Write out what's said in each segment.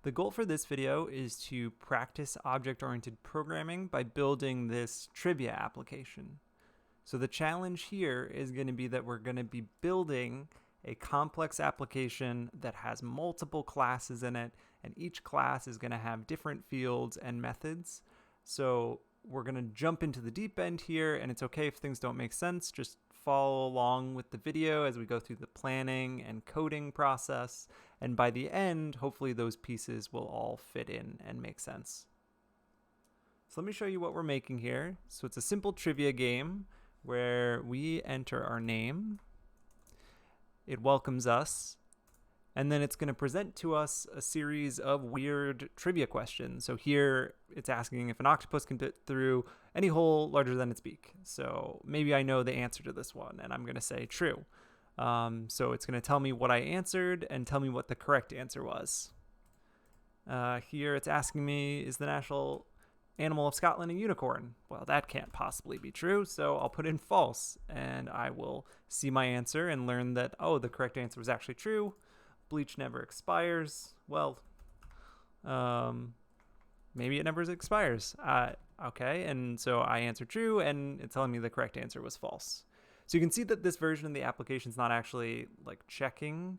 The goal for this video is to practice object-oriented programming by building this trivia application. So the challenge here is going to be that we're going to be building a complex application that has multiple classes in it, and each class is going to have different fields and methods. So we're going to jump into the deep end here, and it's okay if things don't make sense. Just follow along with the video as we go through the planning and coding process, and by the end, hopefully those pieces will all fit in and make sense. So let me show you what we're making here. So it's a simple trivia game where we enter our name, it welcomes us, and then it's going to present to us a series of weird trivia questions. So here it's asking if an octopus can fit through any hole larger than its beak. So maybe I know the answer to this one, and I'm going to say true. So it's going to tell me what I answered and tell me what the correct answer was. Here it's asking me, is the national animal of Scotland a unicorn? Well, that can't possibly be true, so I'll put in false, and I will see my answer and learn that, oh, the correct answer was actually true. Bleach never expires. Well, maybe it never expires. Okay, and so I answered true, and it's telling me the correct answer was false. So you can see that this version of the application is not actually like checking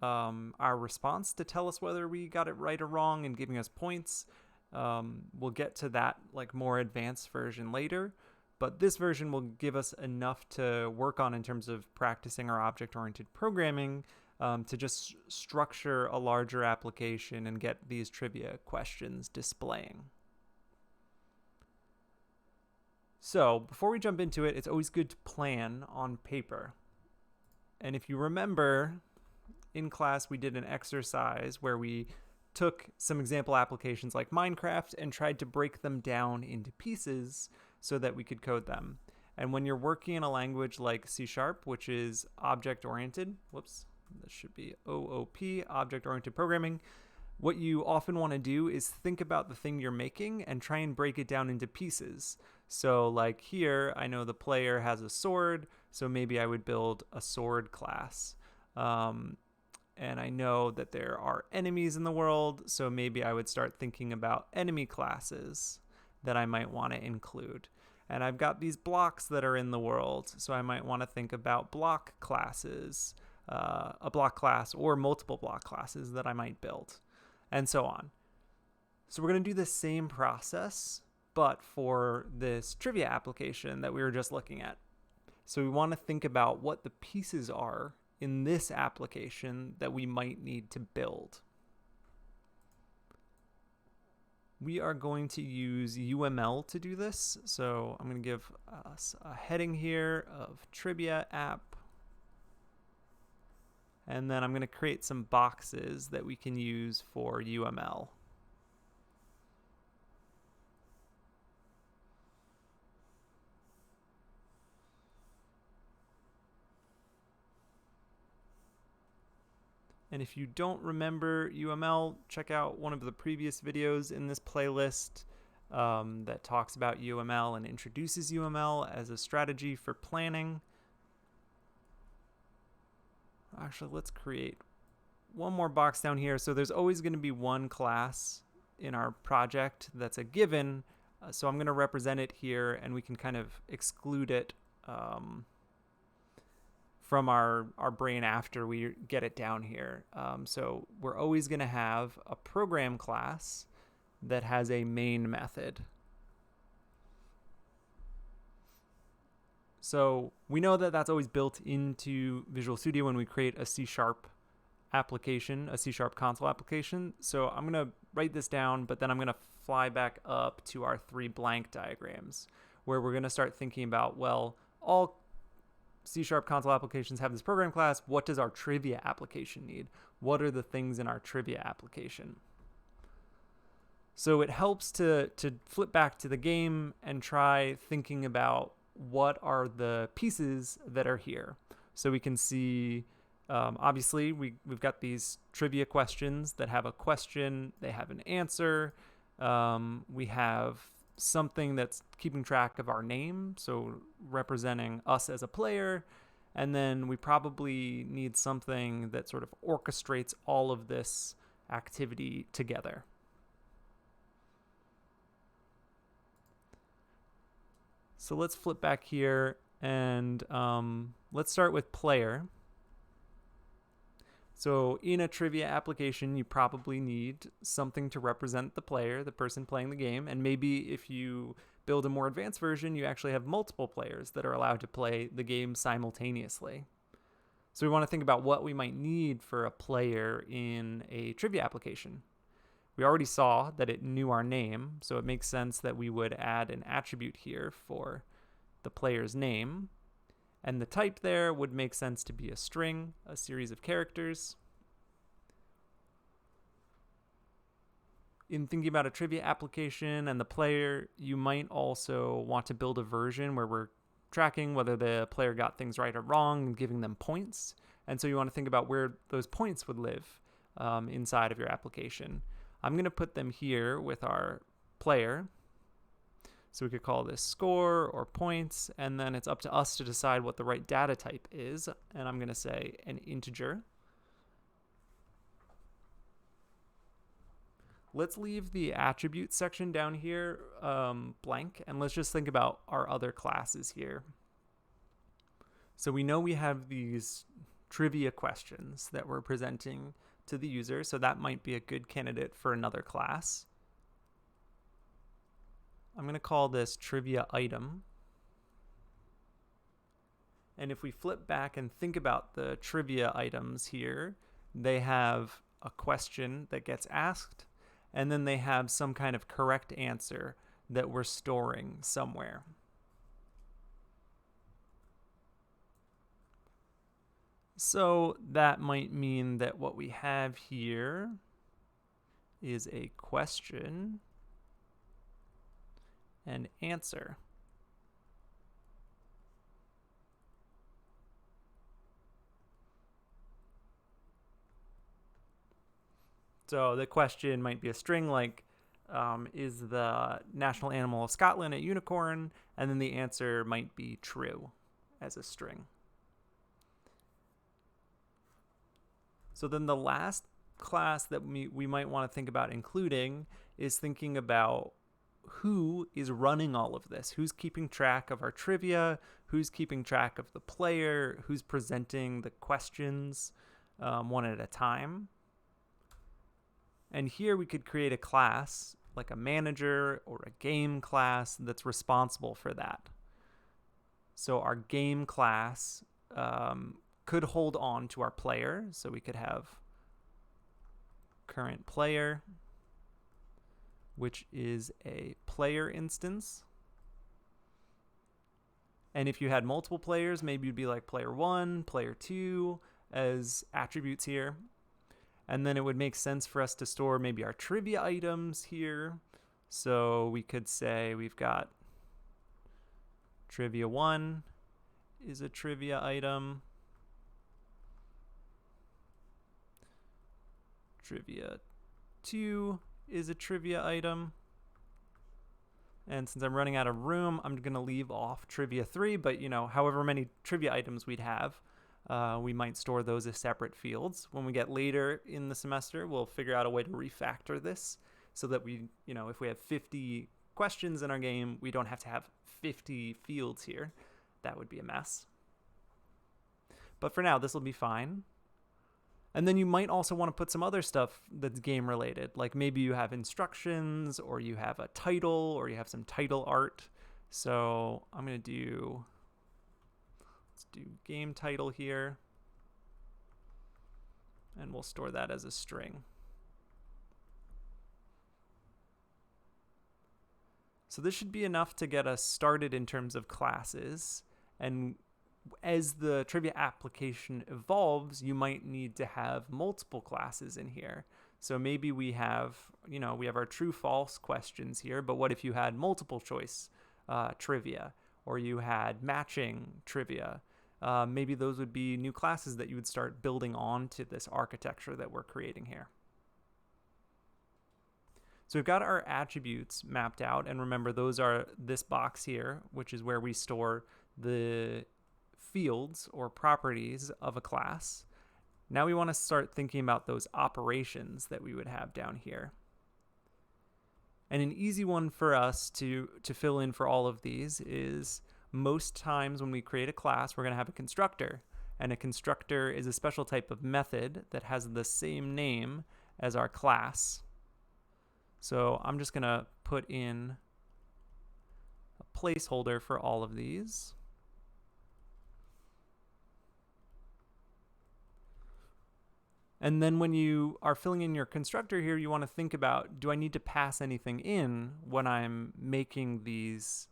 our response to tell us whether we got it right or wrong and giving us points. We'll get to that like more advanced version later, but this version will give us enough to work on in terms of practicing our object-oriented programming to just structure a larger application and get these trivia questions displaying. So before we jump into it, it's always good to plan on paper. And if you remember, in class we did an exercise where we took some example applications like Minecraft and tried to break them down into pieces so that we could code them. And when you're working in a language like C#, which is object-oriented, whoops, this should be OOP, object-oriented programming, what you often want to do is think about the thing you're making and try and break it down into pieces. So like here, I know the player has a sword, so maybe I would build a sword class. And I know that there are enemies in the world, so maybe I would start thinking about enemy classes that I might want to include. And I've got these blocks that are in the world, so I might want to think about block classes, a block class or multiple block classes that I might build, and so on. So we're going to do the same process, but for this trivia application that we were just looking at. So we want to think about what the pieces are in this application that we might need to build. We are going to use UML to do this. So I'm going to give us a heading here of trivia app. And then I'm going to create some boxes that we can use for UML. And if you don't remember UML, check out one of the previous videos in this playlist that talks about UML and introduces UML as a strategy for planning. Actually, let's create one more box down here. So there's always going to be one class in our project that's a given. So I'm going to represent it here, and we can kind of exclude it from our brain after we get it down here. So we're always going to have a program class that has a main method. So we know that that's always built into Visual Studio when we create a C# application, a C# console application. So I'm going to write this down, but then I'm going to fly back up to our 3 blank diagrams where we're going to start thinking about, well, all C# console applications have this program class. What does our trivia application need? What are the things in our trivia application? So it helps to flip back to the game and try thinking about what are the pieces that are here. So we can see, obviously, we've got these trivia questions that have a question, they have an answer. We have something that's keeping track of our name, so representing us as a player. And then we probably need something that sort of orchestrates all of this activity together. So let's flip back here and let's start with player. So in a trivia application, you probably need something to represent the player, the person playing the game. And maybe if you build a more advanced version, you actually have multiple players that are allowed to play the game simultaneously. So we want to think about what we might need for a player in a trivia application. We already saw that it knew our name, so it makes sense that we would add an attribute here for the player's name. And the type there would make sense to be a string, a series of characters. In thinking about a trivia application and the player, you might also want to build a version where we're tracking whether the player got things right or wrong and giving them points. And so you want to think about where those points would live inside of your application. I'm going to put them here with our player. So we could call this score or points, and then it's up to us to decide what the right data type is. And I'm going to say an integer. Let's leave the attribute section down here blank, and let's just think about our other classes here. So we know we have these trivia questions that we're presenting to the user, so that might be a good candidate for another class. I'm going to call this trivia item. And if we flip back and think about the trivia items here, they have a question that gets asked, and then they have some kind of correct answer that we're storing somewhere. So that might mean that what we have here is a question and answer. So the question might be a string like, is the national animal of Scotland a unicorn? And then the answer might be true as a string. So then the last class that we might want to think about including is thinking about who is running all of this, who's keeping track of our trivia, who's keeping track of the player, who's presenting the questions one at a time. And here we could create a class like a manager or a game class that's responsible for that. So our game class could hold on to our player. So we could have current player, which is a player instance. And if you had multiple players, maybe you'd be like player 1, player 2 as attributes here. And then it would make sense for us to store maybe our trivia items here. So we could say we've got trivia 1 is a trivia item. Trivia 2 is a trivia item. And since I'm running out of room, I'm going to leave off trivia 3. But, however many trivia items we'd have, we might store those as separate fields. When we get later in the semester, we'll figure out a way to refactor this so that we, if we have 50 questions in our game, we don't have to have 50 fields here. That would be a mess. But for now, this will be fine. And then you might also want to put some other stuff that's game related, like maybe you have instructions or you have a title or you have some title art. So I'm going to let's do game title here, and we'll store that as a string. So this should be enough to get us started in terms of classes. And as the trivia application evolves, you might need to have multiple classes in here. So maybe we have our true false questions here, but what if you had multiple choice trivia, or you had matching trivia? Maybe those would be new classes that you would start building onto this architecture that we're creating here. So we've got our attributes mapped out, and remember those are this box here, which is where we store the fields or properties of a class. Now we want to start thinking about those operations that we would have down here. And an easy one for us to fill in for all of these is most times when we create a class, we're going to have a constructor. And a constructor is a special type of method that has the same name as our class. So I'm just going to put in a placeholder for all of these. And then when you are filling in your constructor here, you want to think about, do I need to pass anything in when I'm making these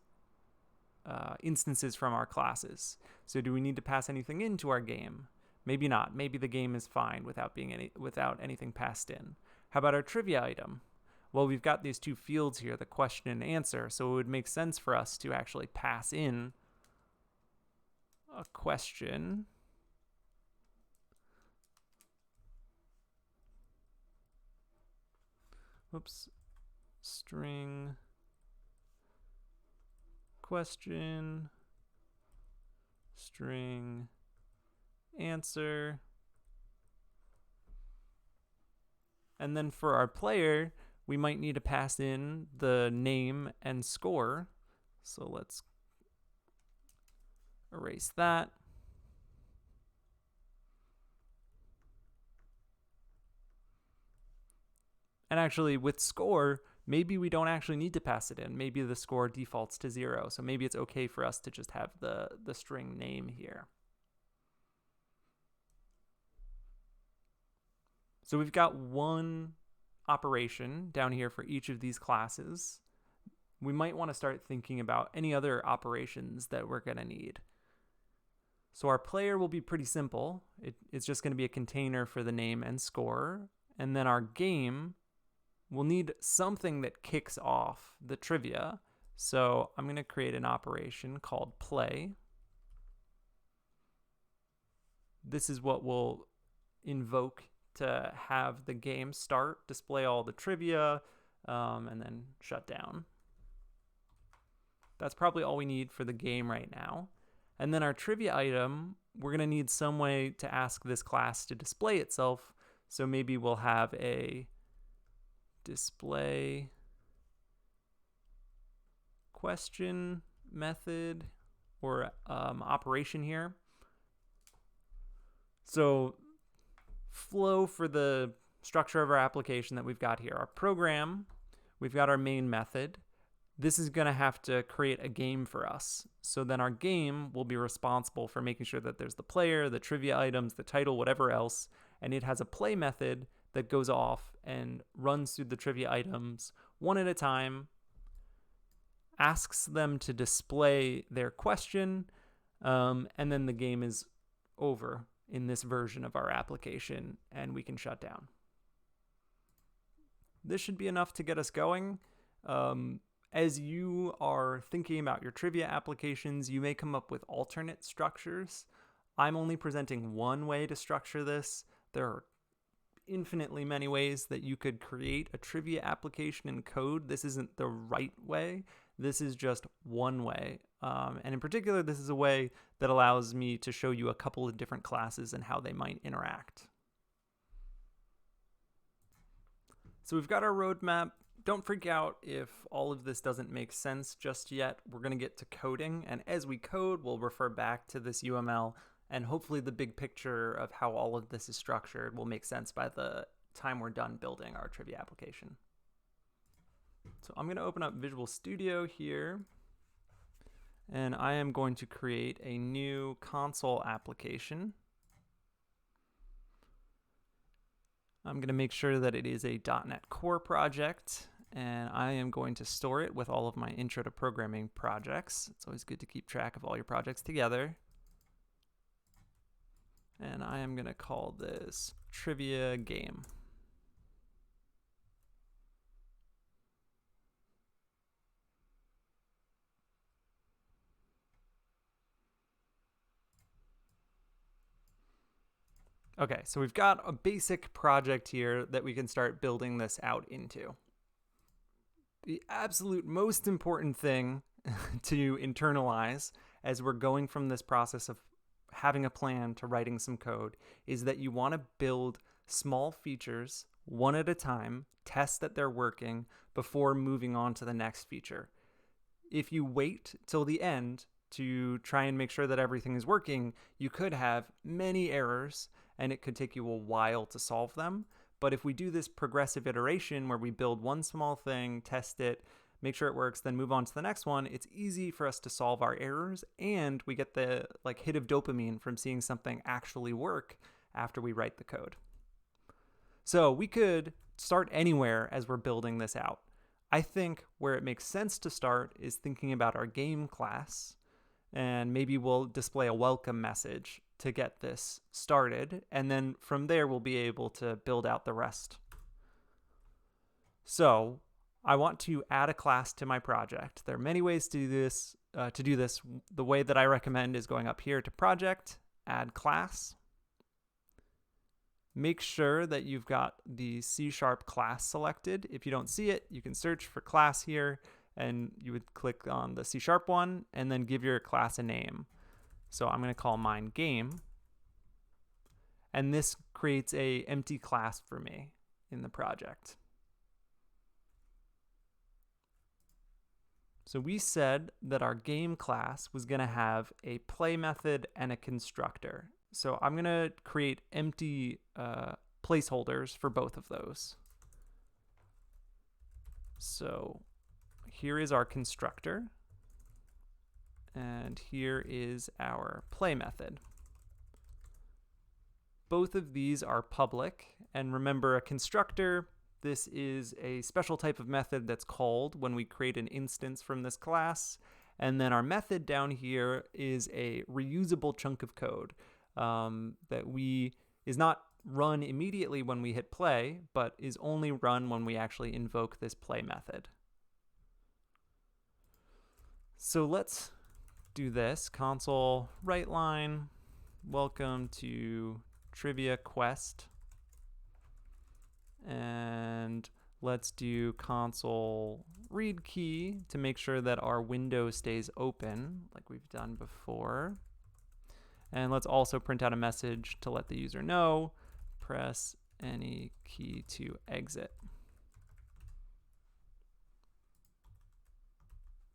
instances from our classes? So do we need to pass anything into our game? Maybe not. Maybe the game is fine without anything passed in. How about our trivia item? Well, we've got these two fields here, the question and answer, so it would make sense for us to actually pass in a question. Whoops. String question, string answer. And then for our player, we might need to pass in the name and score. So let's erase that. And actually with score, maybe we don't actually need to pass it in. Maybe the score defaults to 0. So maybe it's okay for us to just have the string name here. So we've got one operation down here for each of these classes. We might want to start thinking about any other operations that we're going to need. So our player will be pretty simple. It's just going to be a container for the name and score. And then our game will need something that kicks off the trivia. So I'm going to create an operation called play. This is what we'll invoke to have the game start, display all the trivia, and then shut down. That's probably all we need for the game right now. And then our trivia item, we're going to need some way to ask this class to display itself. So maybe we'll have a display question method or operation here. So flow for the structure of our application that we've got here. Our program, we've got our main method. This is going to have to create a game for us. So then our game will be responsible for making sure that there's the player, the trivia items, the title, whatever else, and it has a play method that goes off and runs through the trivia items one at a time, asks them to display their question, and then the game is over in this version of our application, and we can shut down. This should be enough to get us going. As you are thinking about your trivia applications, you may come up with alternate structures. I'm only presenting one way to structure this. There are infinitely many ways that you could create a trivia application in code. This isn't the right way. This is just one way. And in particular, this is a way that allows me to show you a couple of different classes and how they might interact. So we've got our roadmap. Don't freak out if all of this doesn't make sense just yet. We're going to get to coding, and as we code, we'll refer back to this UML, and hopefully the big picture of how all of this is structured will make sense by the time we're done building our trivia application. So I'm going to open up Visual Studio here, and I am going to create a new console application. I'm going to make sure that it is a .NET Core project, and I am going to store it with all of my Intro to Programming projects. It's always good to keep track of all your projects together. And I am going to call this Trivia Game. Okay, so we've got a basic project here that we can start building this out into. The absolute most important thing to internalize as we're going from this process of having a plan to writing some code is that you want to build small features one at a time, test that they're working before moving on to the next feature. If you wait till the end to try and make sure that everything is working, you could have many errors and it could take you a while to solve them. But if we do this progressive iteration where we build one small thing, test it, make sure it works, then move on to the next one, it's easy for us to solve our errors, and we get the hit of dopamine from seeing something actually work after we write the code. So we could start anywhere as we're building this out. I think where it makes sense to start is thinking about our game class, and maybe we'll display a welcome message to get this started, and then from there we'll be able to build out the rest. So I want to add a class to my project. There are many ways to do this. The way that I recommend is going up here to Project, Add Class. Make sure that you've got the C# class selected. If you don't see it, you can search for class here, and you would click on the C# one and then give your class a name. So I'm going to call mine game, and this creates a empty class for me in the project. So we said that our game class was going to have a play method and a constructor. So I'm going to create empty placeholders for both of those. So here is our constructor, and here is our play method. Both of these are public, and remember, a constructor, this is a special type of method that's called when we create an instance from this class, and then our method down here is a reusable chunk of code that is not run immediately when we hit play, but is only run when we actually invoke this play method. So let's do this. Console write line, welcome to Trivia Quest, and let's do console read key to make sure that our window stays open like we've done before. And let's also print out a message to let the user know, press any key to exit.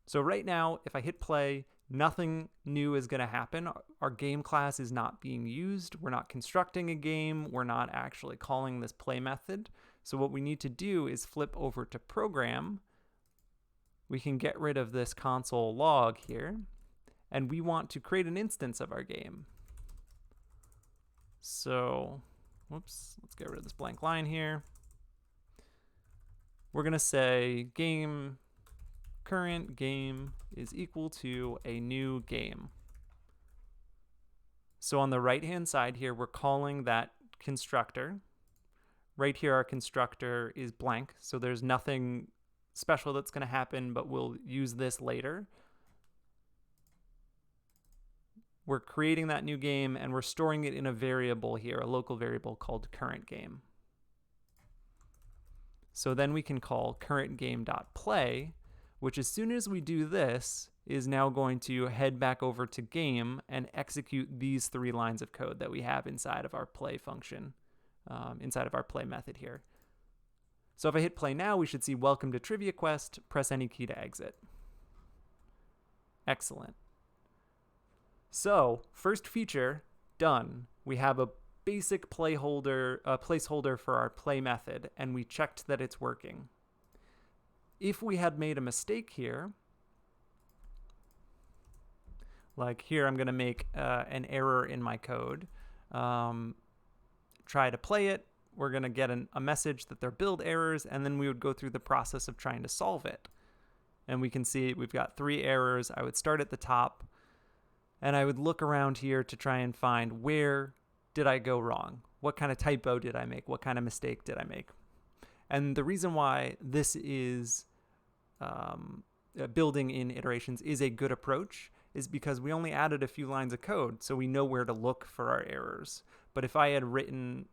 So right now, if I hit play, nothing new is going to happen. Our game class is not being used. We're not constructing a game. We're not actually calling this play method. So what we need to do is flip over to program. We can get rid of this console log here, and we want to create an instance of our game. So, whoops, let's get rid of this blank line here. We're going to say game current game is equal to a new game. So on the right hand side here, we're calling that constructor. Right here, our constructor is blank, so there's nothing special that's going to happen, but we'll use this later. We're creating that new game, and we're storing it in a variable here, a local variable called current game. So then we can call current game.play, which as soon as we do this is now going to head back over to game and execute these 3 lines of code that we have inside of our play function, inside of our play method here. So if I hit play now, we should see welcome to Trivia Quest, press any key to exit. Excellent. So first feature done. We have a basic placeholder for our play method, and we checked that it's working. If we had made a mistake here, like here I'm going to make an error in my code, try to play it, we're going to get a message that there are build errors, and then we would go through the process of trying to solve it. And we can see we've got 3 errors. I would start at the top, and I would look around here to try and find where did I go wrong? What kind of typo did I make? What kind of mistake did I make? And the reason why this is building in iterations is a good approach is because we only added a few lines of code, so we know where to look for our errors. But if I had written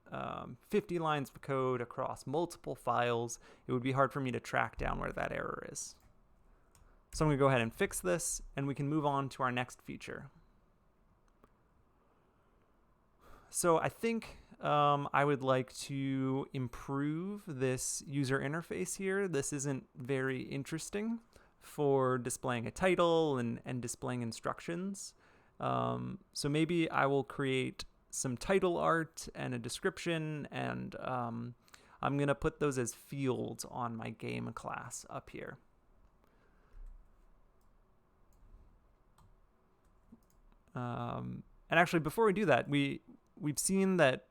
50 lines of code across multiple files, it would be hard for me to track down where that error is. So I'm going to go ahead and fix this, and we can move on to our next feature. So I think I would like to improve this user interface here. This isn't very interesting for displaying a title and displaying instructions. So maybe I will create some title art and a description, and I'm going to put those as fields on my game class up here. And actually, before we do that, we've seen that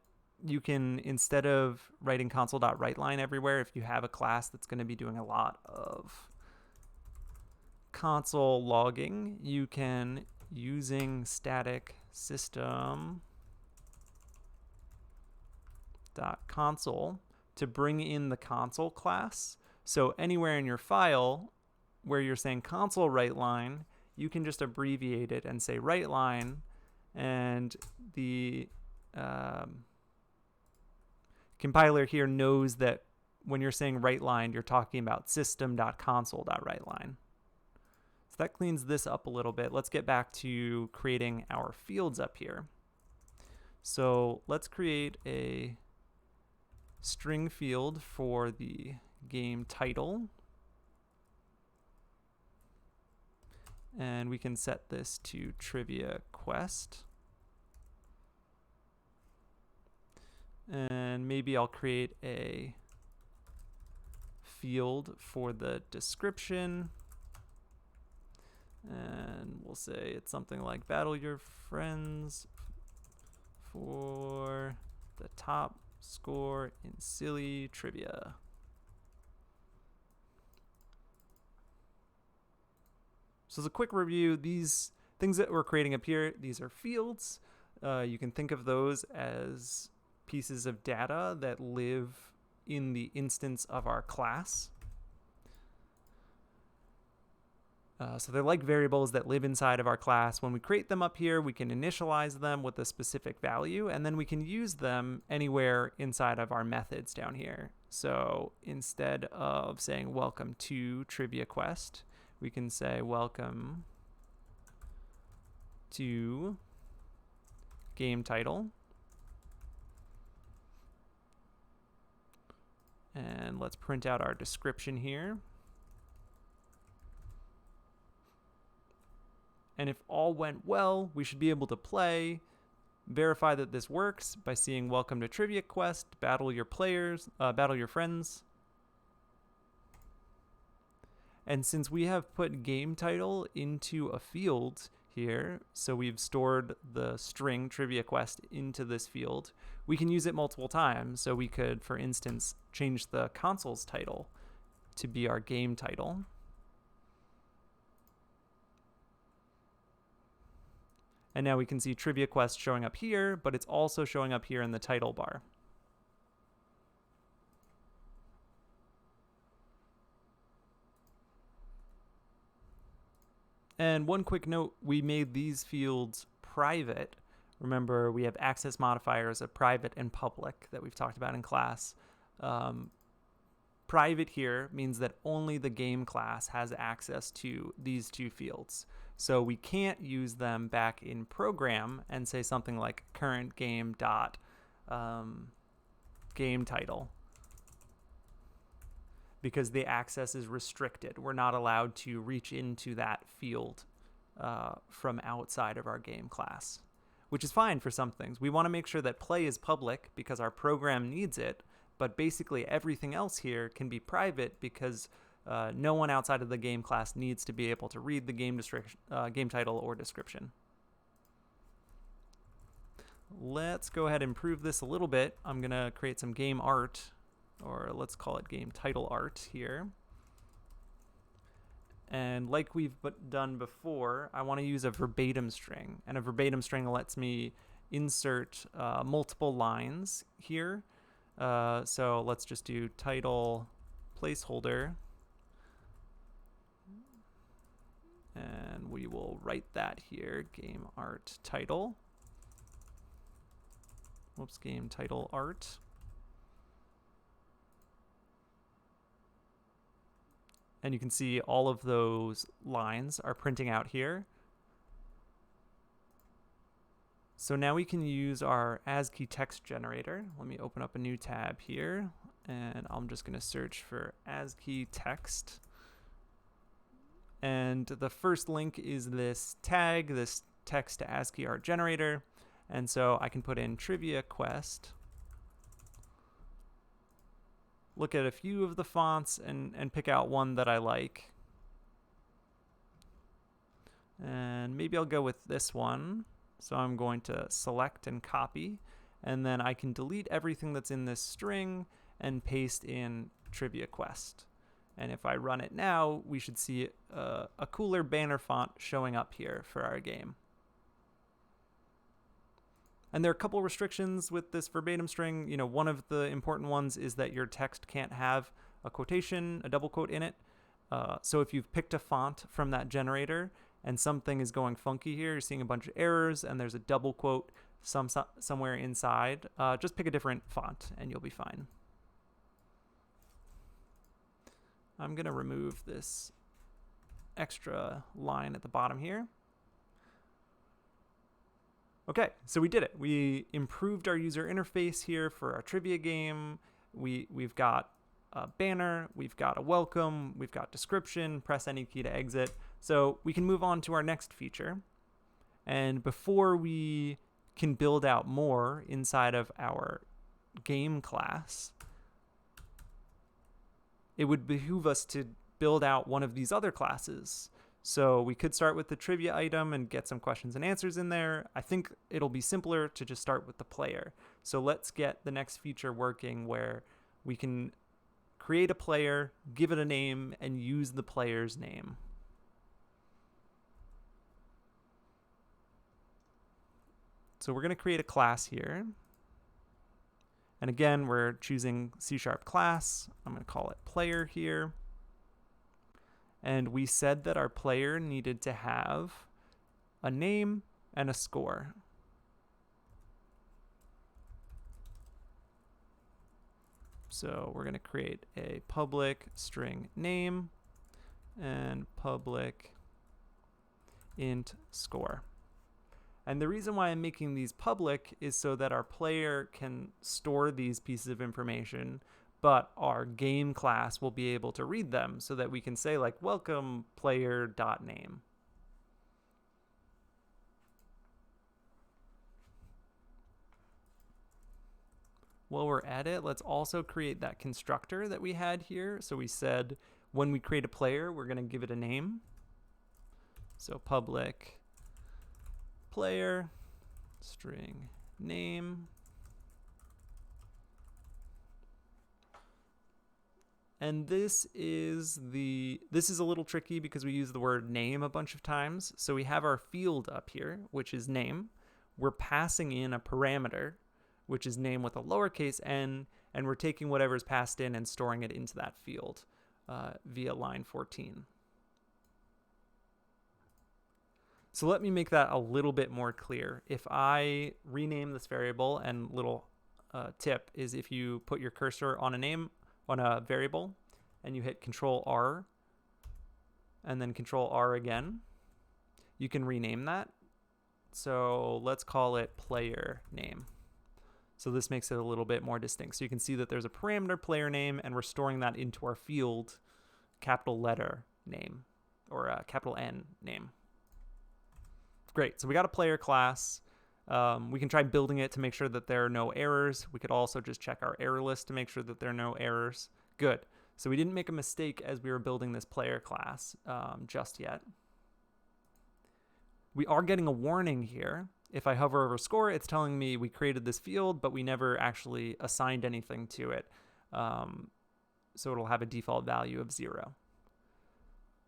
you can, instead of writing console.writeLine everywhere, if you have a class that's going to be doing a lot of console logging, you can, using static system.console, to bring in the console class. So anywhere in your file where you're saying console writeLine, you can just abbreviate it and say writeLine, and the compiler here knows that when you're saying writeLine, you're talking about system.console.writeLine. So that cleans this up a little bit. Let's get back to creating our fields up here. So let's create a string field for the game title. And we can set this to trivia quest. And maybe I'll create a field for the description. And we'll say it's something like battle your friends for the top score in silly trivia. So as a quick review, these things that we're creating up here, these are fields. You can think of those as pieces of data that live in the instance of our class. So they're like variables that live inside of our class. When we create them up here, we can initialize them with a specific value, and then we can use them anywhere inside of our methods down here. So instead of saying welcome to trivia quest, we can say welcome to game title. And let's print out our description here. And if all went well, we should be able to play, verify that this works by seeing welcome to trivia quest, battle your players, battle your friends. And since we have put game title into a field here, so we've stored the string trivia quest into this field, we can use it multiple times. So we could, for instance, change the console's title to be our game title. And now we can see trivia quest showing up here, but it's also showing up here in the title bar. And one quick note, we made these fields private. Remember, we have access modifiers of private and public that we've talked about in class. Private here means that only the game class has access to these two fields. So we can't use them back in program and say something like current game dot game title, because the access is restricted. We're not allowed to reach into that field from outside of our game class, which is fine for some things. We want to make sure that play is public because our program needs it, but basically everything else here can be private because no one outside of the game class needs to be able to read the game title or description. Let's go ahead and improve this a little bit. I'm going to create some game art, or let's call it game title art here. And like we've done before, I want to use a verbatim string. And a verbatim string lets me insert multiple lines here. So let's just do title placeholder. And we will write that here, game art title. Whoops, game title art. And you can see all of those lines are printing out here. So now we can use our ASCII text generator. Let me open up a new tab here, and I'm just going to search for ASCII text. And the first link is this tag, this text to ASCII art generator. And so I can put in trivia quest, look at a few of the fonts, and pick out one that I like. And maybe I'll go with this one. So I'm going to select and copy, and then I can delete everything that's in this string and paste in trivia quest. And if I run it now, we should see a cooler banner font showing up here for our game. And there are a couple restrictions with this verbatim string. You know, one of the important ones is that your text can't have a quotation, a double quote in it. So if you've picked a font from that generator and something is going funky here, you're seeing a bunch of errors and there's a double quote somewhere inside, just pick a different font and you'll be fine. I'm going to remove this extra line at the bottom here. Okay, so we did it. We improved our user interface here for our trivia game. We've got a banner, we've got a welcome, we've got description, press any key to exit. So we can move on to our next feature. And before we can build out more inside of our game class, it would behoove us to build out one of these other classes. So we could start with the trivia item and get some questions and answers in there. I think it'll be simpler to just start with the player. So let's get the next feature working where we can create a player, give it a name, and use the player's name. So we're going to create a class here. And again, we're choosing C# class. I'm going to call it player here. And we said that our player needed to have a name and a score. So we're going to create a public string name and public int score. And the reason why I'm making these public is so that our player can store these pieces of information, but our game class will be able to read them so that we can say like welcome player.name. While we're at it, let's also create that constructor that we had here. So we said when we create a player, we're going to give it a name. So public player string name. And this is a little tricky because we use the word name a bunch of times. So we have our field up here, which is name. We're passing in a parameter, which is name with a lowercase n, and we're taking whatever's passed in and storing it into that field via line 14. So let me make that a little bit more clear. If I rename this variable, and little tip is if you put your cursor on a variable and you hit Control R and then Control R again, you can rename that. So let's call it player name. So this makes it a little bit more distinct. So you can see that there's a parameter player name and we're storing that into our field capital letter name or a capital N name. Great, so we got a player class. We can try building it to make sure that there are no errors. We could also just check our error list to make sure that there are no errors. Good. So we didn't make a mistake as we were building this player class just yet. We are getting a warning here. If I hover over score, it's telling me we created this field, but we never actually assigned anything to it. So it'll have a default value of 0.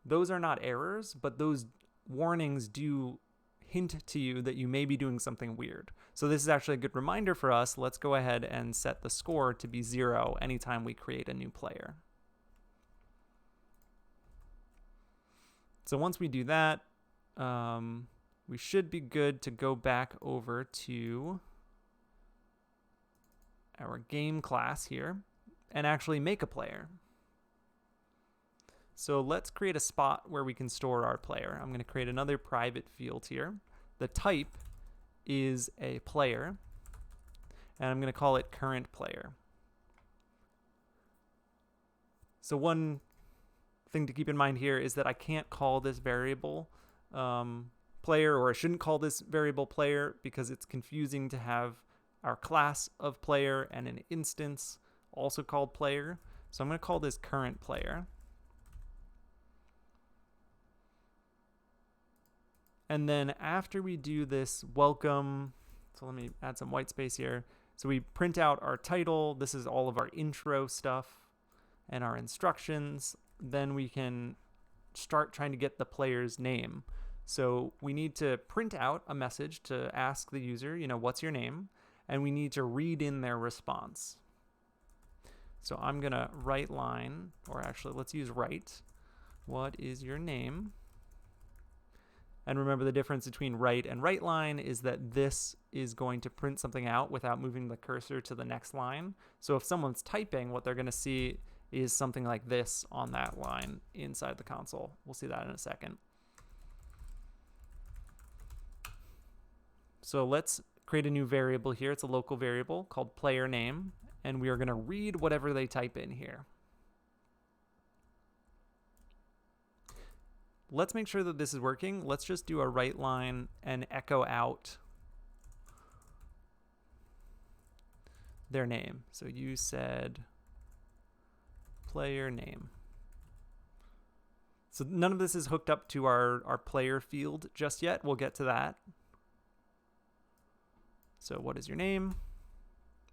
Those are not errors, but those warnings do hint to you that you may be doing something weird. So this is actually a good reminder for us. Let's go ahead and set the score to be 0 anytime we create a new player. So once we do that, we should be good to go back over to our game class here and actually make a player. So let's create a spot where we can store our player. I'm going to create another private field here. The type is a player, and I'm going to call it current player. So one thing to keep in mind here is that I can't call this variable player, or I shouldn't call this variable player because it's confusing to have our class of player and an instance also called player. So I'm going to call this current player. And then after we do this welcome, so let me add some white space here. So we print out our title. This is all of our intro stuff and our instructions. Then we can start trying to get the player's name. So we need to print out a message to ask the user, what's your name? And we need to read in their response. So I'm going to write line, or actually let's use write. What is your name? And remember, the difference between write and write line is that this is going to print something out without moving the cursor to the next line. So if someone's typing, what they're going to see is something like this on that line inside the console. We'll see that in a second. So let's create a new variable here. It's a local variable called player name, and we are going to read whatever they type in here. Let's make sure that this is working. Let's just do a write line and echo out their name. So you said player name. So none of this is hooked up to our player field just yet. We'll get to that. So what is your name?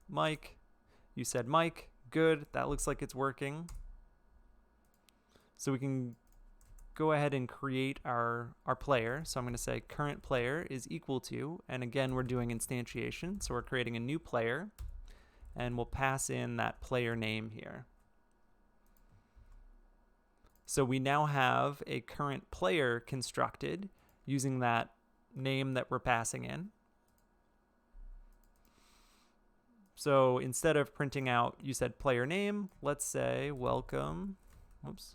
Mike. You said Mike. Good. That looks like it's working. So we can go ahead and create our player. So I'm going to say current player is equal to, and again, we're doing instantiation. So we're creating a new player, and we'll pass in that player name here. So we now have a current player constructed using that name that we're passing in. So instead of printing out, you said player name, let's say welcome. Whoops.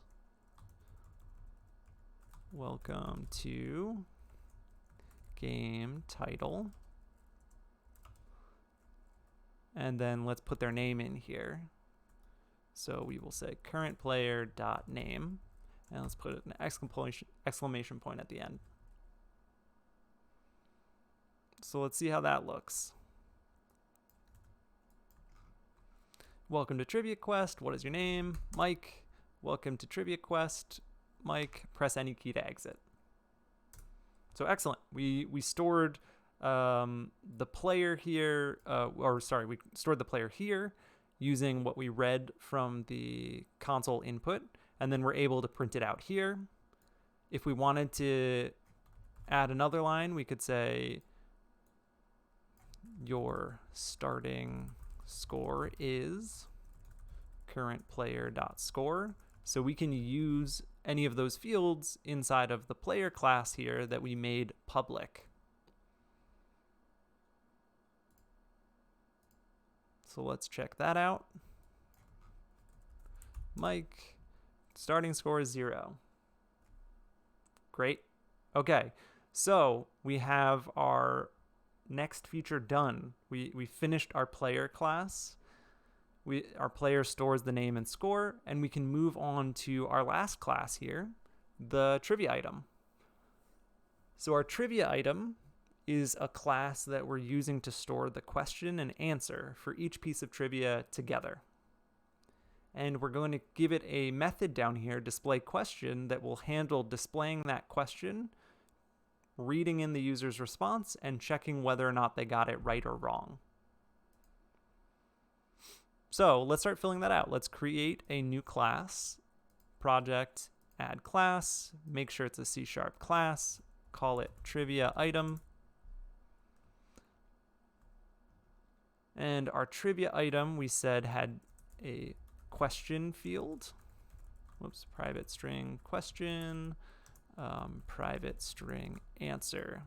Welcome to game title. And then let's put their name in here. So we will say current player dot name, and let's put an exclamation point at the end. So let's see how that looks. Welcome to Trivia Quest. What is your name? Mike. Welcome to Trivia Quest. Mike. Press any key to exit. So excellent. We stored the player here, we stored the player here using what we read from the console input, and then we're able to print it out here. If we wanted to add another line, we could say your starting score is current player dot score. So we can use any of those fields inside of the player class here that we made public. So let's check that out. Mike, starting score is 0. Great. Okay, so we have our next feature done. We finished our player class. Our player stores the name and score, and we can move on to our last class here, the trivia item. So our trivia item is a class that we're using to store the question and answer for each piece of trivia together. And we're going to give it a method down here, display question, that will handle displaying that question, reading in the user's response, and checking whether or not they got it right or wrong. So let's start filling that out. Let's create a new class, project, add class, make sure it's a C# class, call it trivia item. And our trivia item, we said, had a question field. Whoops, private string question, private string answer.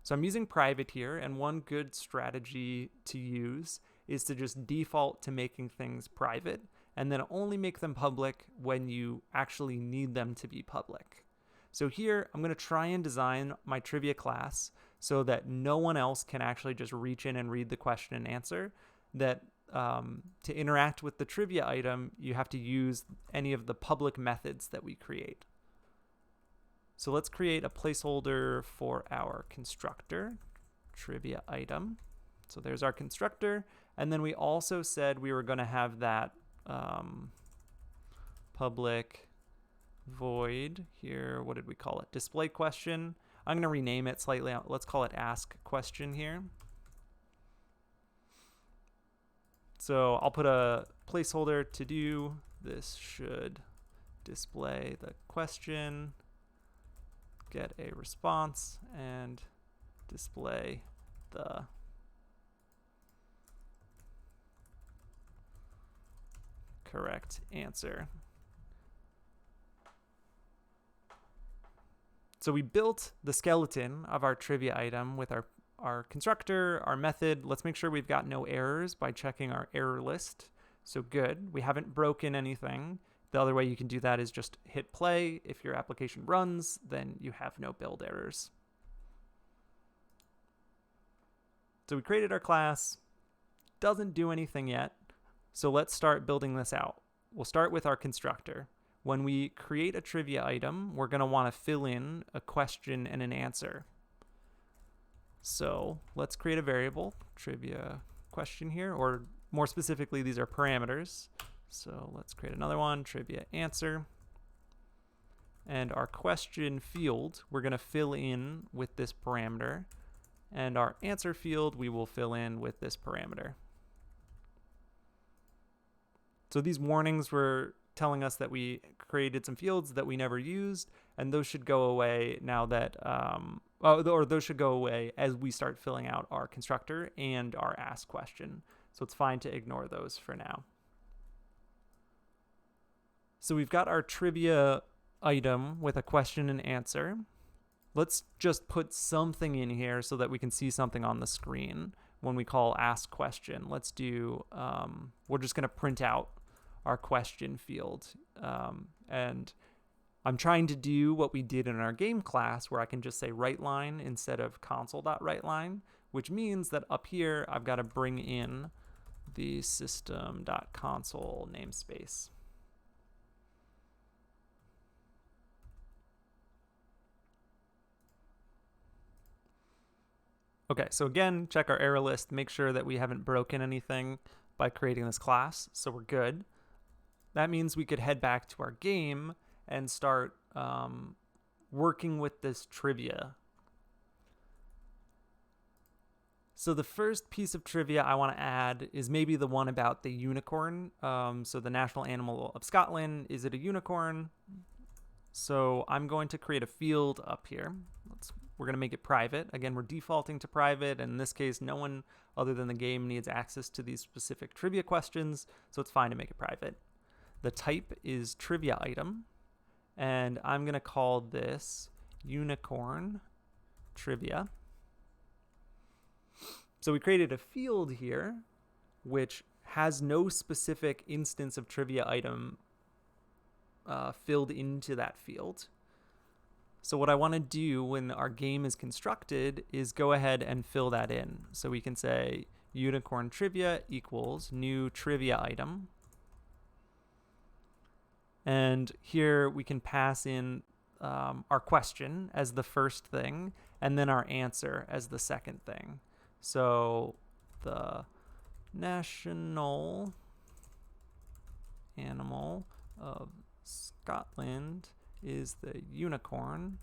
So I'm using private here, and one good strategy to use is to just default to making things private, and then only make them public when you actually need them to be public. So here, I'm going to try and design my trivia class so that no one else can actually just reach in and read the question and answer. That to interact with the trivia item, you have to use any of the public methods that we create. So let's create a placeholder for our constructor, trivia item. So there's our constructor. And then we also said we were going to have that public void here. What did we call it? Display question. I'm going to rename it slightly. Let's call it ask question here. So I'll put a placeholder to do. This should display the question, get a response, and display the correct answer. So we built the skeleton of our trivia item with our constructor, our method. Let's make sure we've got no errors by checking our error list. So good, we haven't broken anything. The other way you can do that is just hit play. If your application runs, then you have no build errors. So we created our class, doesn't do anything yet. So let's start building this out. We'll start with our constructor. When we create a trivia item, we're going to want to fill in a question and an answer. So let's create a variable, trivia question here, or more specifically, these are parameters. So let's create another one, trivia answer. And our question field, we're going to fill in with this parameter. And our answer field, we will fill in with this parameter. So these warnings were telling us that we created some fields that we never used, and those should go away now that, or those should go away as we start filling out our constructor and our ask question. So it's fine to ignore those for now. So we've got our trivia item with a question and answer. Let's just put something in here so that we can see something on the screen when we call ask question. Let's do, we're just going to print out our question field. And I'm trying to do what we did in our game class where I can just say WriteLine instead of console.WriteLine, which means that up here I've got to bring in the system.console namespace. Okay, so again, check our error list, make sure that we haven't broken anything by creating this class, so we're good. That means we could head back to our game and start working with this trivia. So the first piece of trivia I want to add is maybe the one about the unicorn. So the national animal of Scotland, is it a unicorn? So I'm going to create a field up here. We're going to make it private. Again, we're defaulting to private. And in this case, no one other than the game needs access to these specific trivia questions, so it's fine to make it private. The type is trivia item, and I'm going to call this unicorn trivia. So we created a field here, which has no specific instance of trivia item filled into that field. So what I want to do when our game is constructed is go ahead and fill that in. So we can say unicorn trivia equals new trivia item. And here we can pass in our question as the first thing, and then our answer as the second thing. So the national animal of Scotland is the unicorn.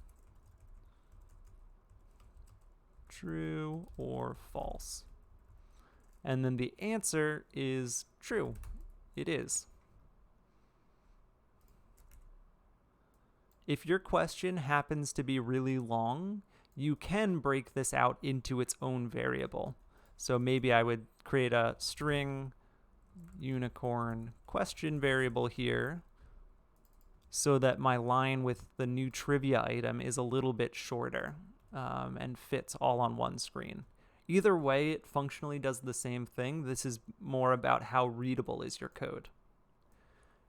True or false? And then the answer is true. It is. If your question happens to be really long, you can break this out into its own variable. So maybe I would create a string unicorn question variable here so that my line with the new trivia item is a little bit shorter and fits all on one screen. Either way, it functionally does the same thing. This is more about how readable is your code.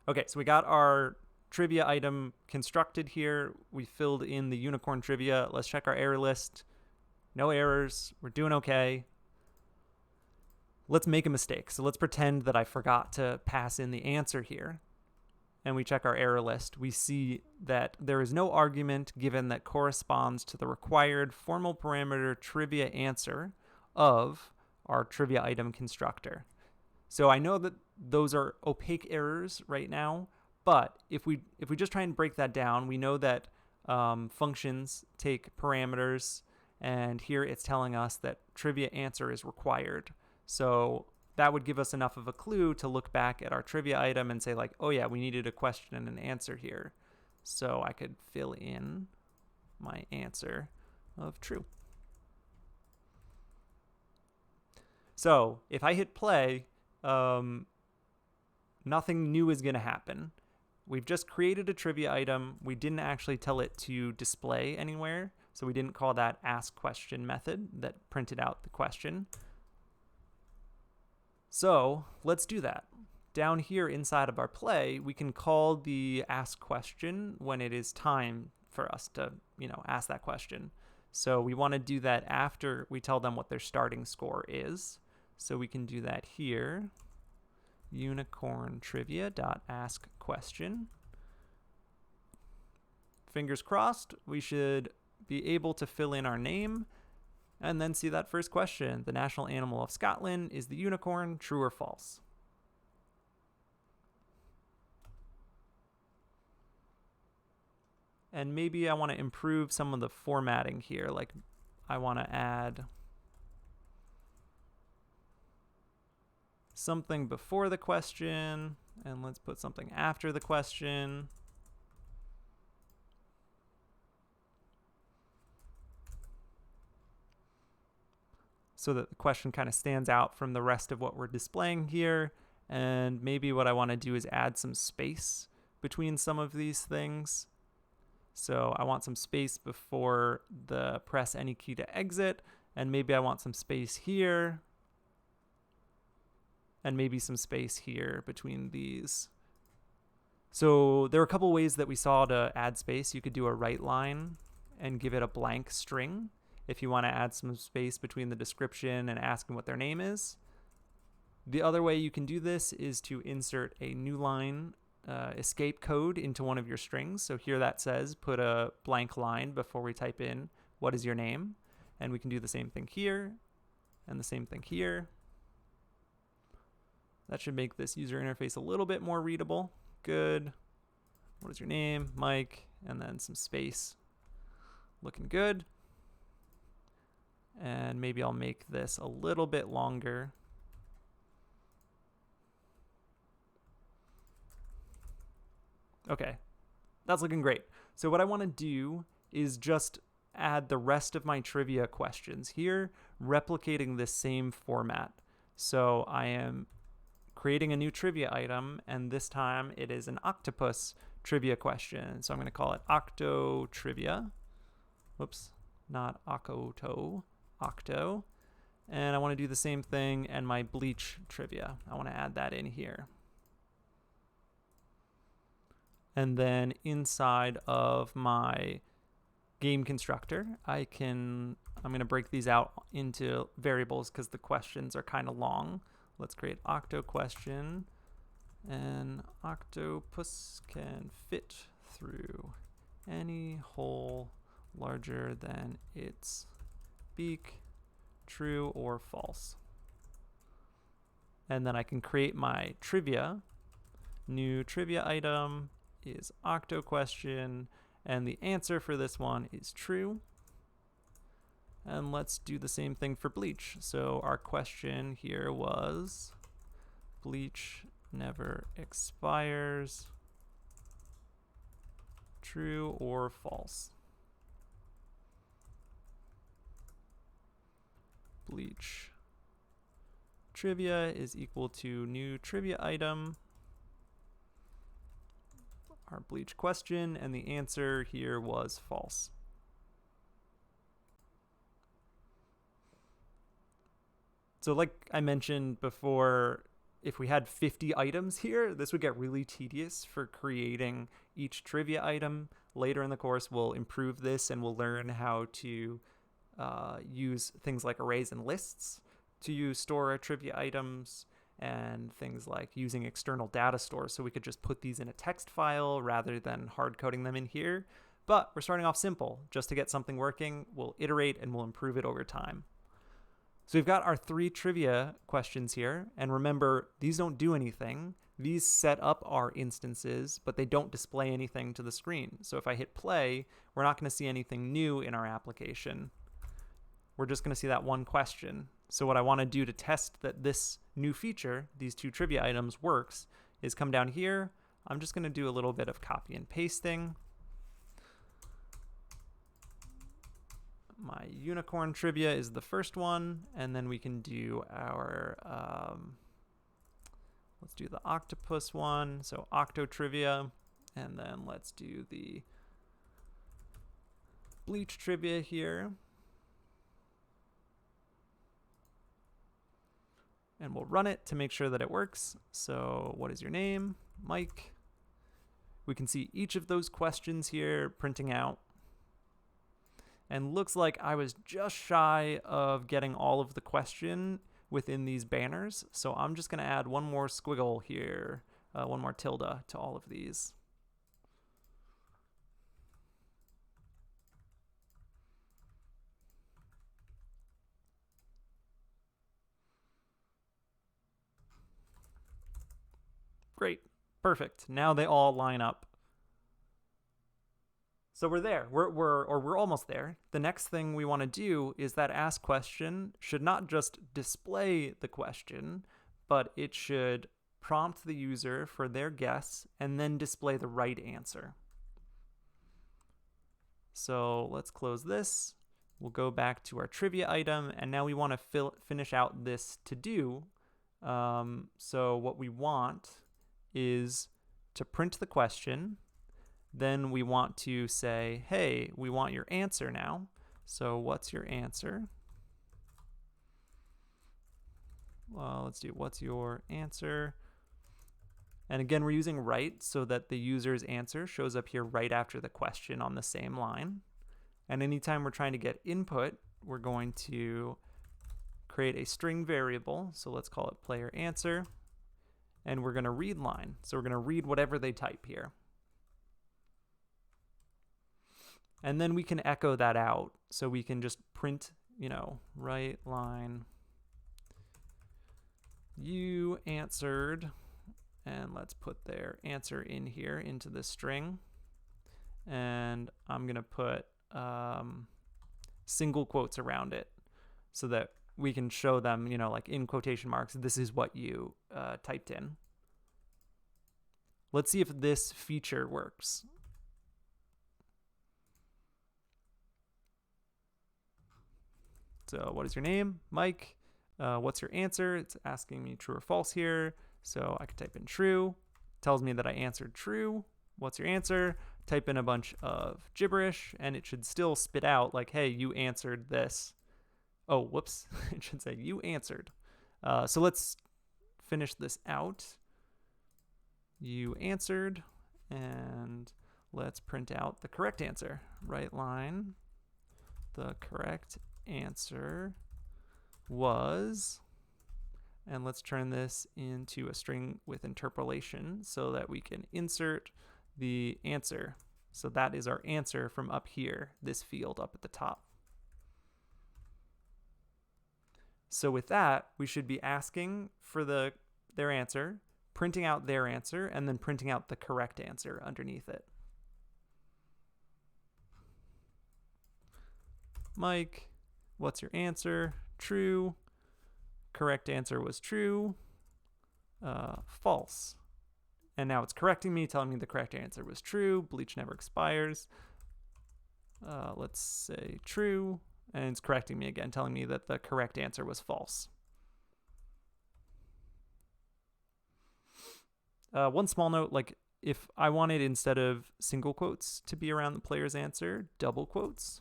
Okay, so we got our trivia item constructed here. We filled in the unicorn trivia. Let's check our error list. no errors, we're doing okay. Let's make a mistake. So let's pretend that I forgot to pass in the answer here. And we check our error list. We see that there is no argument given that corresponds to the required formal parameter trivia answer of our trivia item constructor. So I know that those are opaque errors right now, but if we just try and break that down, we know that functions take parameters, and here it's telling us that trivia answer is required. So that would give us enough of a clue to look back at our trivia item and say like, oh yeah, we needed a question and an answer here. So I could fill in my answer of true. So if I hit play, nothing new is going to happen. We've just created a trivia item. We didn't actually tell it to display anywhere. So we didn't call that ask question method that printed out the question. So let's do that. Down here inside of our play, we can call the ask question when it is time for us to, ask that question. So we want to do that after we tell them what their starting score is. So we can do that here. Unicorn trivia.ask question. Fingers crossed, we should be able to fill in our name and then see that first question. The national animal of Scotland is the unicorn, true or false? And maybe I want to improve some of the formatting here. Like I want to add something before the question, and let's put something after the question. So that the question kind of stands out from the rest of what we're displaying here. And maybe what I want to do is add some space between some of these things. So I want some space before the press any key to exit, and maybe I want some space here, and maybe some space here between these. So there are a couple ways that we saw to add space. You could do a write line and give it a blank string if you want to add some space between the description and asking what their name is. The other way you can do this is to insert a new line escape code into one of your strings. So here that says put a blank line before we type in what is your name. And we can do the same thing here and the same thing here. That should make this user interface a little bit more readable. Good. What is your name? Mike. And then some space. Looking good. And maybe I'll make this a little bit longer. Okay, that's looking great. So what I want to do is just add the rest of my trivia questions here, replicating this same format. So I am creating a new trivia item, and this time it is an octopus trivia question. So I'm going to call it Octo Trivia. Whoops, not Octo, Octo. And I want to do the same thing and my bleach trivia. I want to add that in here. And then inside of my game constructor, I'm going to break these out into variables because the questions are kind of long. Let's create octo question, and octopus can fit through any hole larger than its beak, true or false. And then I can create my trivia. New trivia item is octo question, and the answer for this one is true. And let's do the same thing for bleach. So our question here was bleach never expires, true or false. Bleach trivia is equal to new trivia item, our bleach question, and the answer here was false. So like I mentioned before, if we had 50 items here, this would get really tedious for creating each trivia item. Later in the course, we'll improve this and we'll learn how to use things like arrays and lists to store trivia items, and things like using external data stores, so we could just put these in a text file rather than hard coding them in here. But we're starting off simple. Just to get something working, we'll iterate and we'll improve it over time. So we've got our 3 trivia questions here, and remember, these don't do anything. These set up our instances, but they don't display anything to the screen. So if I hit play, we're not going to see anything new in our application. We're just going to see that one question. So what I want to do to test that this new feature, these 2 trivia items, works, is come down here. I'm just going to do a little bit of copy and pasting. My unicorn trivia is the first one, and then we can do our, let's do the octopus one, so octo trivia, and then let's do the bleach trivia here. And we'll run it to make sure that it works. So what is your name? Mike. We can see each of those questions here printing out. And looks like I was just shy of getting all of the question within these banners. So I'm just going to add one more squiggle here, one more tilde to all of these. Great. Perfect. Now they all line up. So we're there. We're almost there. The next thing we want to do is that ask question should not just display the question, but it should prompt the user for their guess and then display the right answer. So let's close this. We'll go back to our trivia item, and now we want to finish out this to-do. So what we want is to print the question. Then we want to say, hey, we want your answer now. So what's your answer? Well, let's do what's your answer. And again, we're using right so that the user's answer shows up here right after the question on the same line. And anytime we're trying to get input, we're going to create a string variable. So let's call it player answer. And we're going to read line. So we're going to read whatever they type here. And then we can echo that out. So we can just print, right line. You answered. And let's put their answer in here into this string. And I'm going to put single quotes around it so that we can show them, like in quotation marks, this is what you typed in. Let's see if this feature works. So what is your name? Mike. What's your answer? It's asking me true or false here. So I could type in true. Tells me that I answered true. What's your answer? Type in a bunch of gibberish, and it should still spit out like, hey, you answered this. Oh, whoops. It should say you answered. So let's finish this out. You answered, and let's print out the correct answer. Right line. The correct answer was... And let's turn this into a string with interpolation so that we can insert the answer. So that is our answer from up here, this field up at the top. So with that, we should be asking for their answer, printing out their answer, and then printing out the correct answer underneath it. Mike, what's your answer? True. Correct answer was true. False. And now it's correcting me, telling me the correct answer was true. Bleach never expires. Let's say true. And it's correcting me again, telling me that the correct answer was false. One small note, like if I wanted, instead of single quotes to be around the player's answer, double quotes.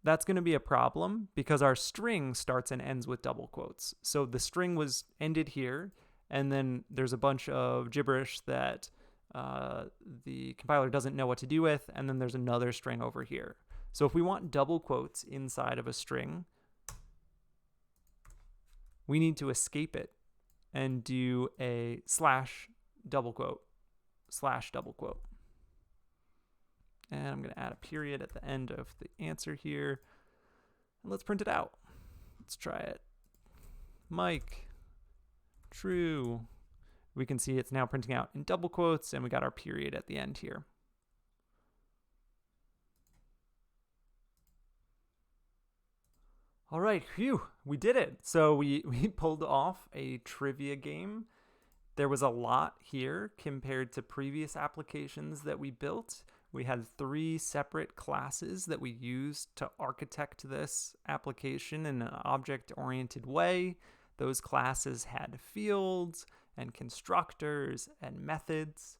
That's going to be a problem because our string starts and ends with double quotes. So the string was ended here, and then there's a bunch of gibberish that the compiler doesn't know what to do with, and then there's another string over here. So if we want double quotes inside of a string, we need to escape it and do a slash double quote, slash double quote. And I'm going to add a period at the end of the answer here. And let's print it out. Let's try it. Mike, true. We can see it's now printing out in double quotes, and we got our period at the end here. All right, phew, we did it. So we pulled off a trivia game. There was a lot here compared to previous applications that we built. We had 3 separate classes that we used to architect this application in an object-oriented way. Those classes had fields and constructors and methods.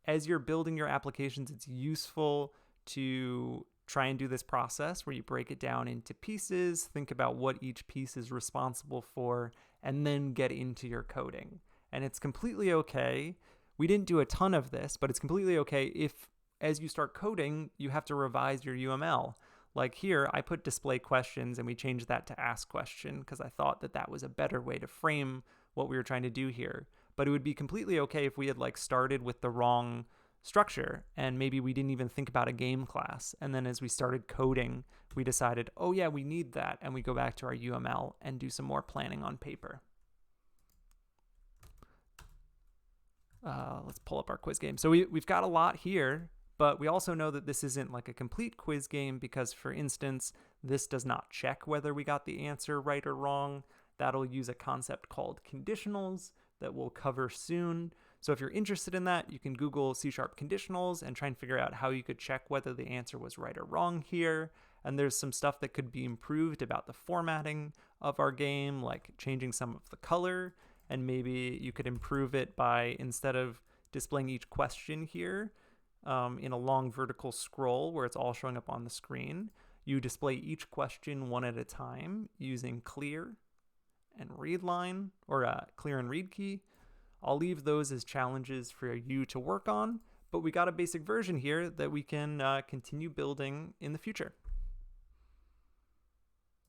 As you're building your applications, it's useful to try and do this process where you break it down into pieces, think about what each piece is responsible for, and then get into your coding. And it's completely okay. We didn't do a ton of this, but it's completely okay if, as you start coding, you have to revise your UML. Like here, I put display questions and we changed that to ask question because I thought that that was a better way to frame what we were trying to do here. But it would be completely okay if we had started with the wrong structure and maybe we didn't even think about a game class. And then as we started coding, we decided, oh yeah, we need that. And we go back to our UML and do some more planning on paper. Let's pull up our quiz game. So we've got a lot here, but we also know that this isn't like a complete quiz game because, for instance, this does not check whether we got the answer right or wrong. That'll use a concept called conditionals that we'll cover soon. So if you're interested in that, you can Google C# conditionals and try and figure out how you could check whether the answer was right or wrong here. And there's some stuff that could be improved about the formatting of our game, like changing some of the color. And maybe you could improve it by, instead of displaying each question here in a long vertical scroll where it's all showing up on the screen, you display each question one at a time using clear and read line, or clear and read key. I'll leave those as challenges for you to work on, but we got a basic version here that we can continue building in the future.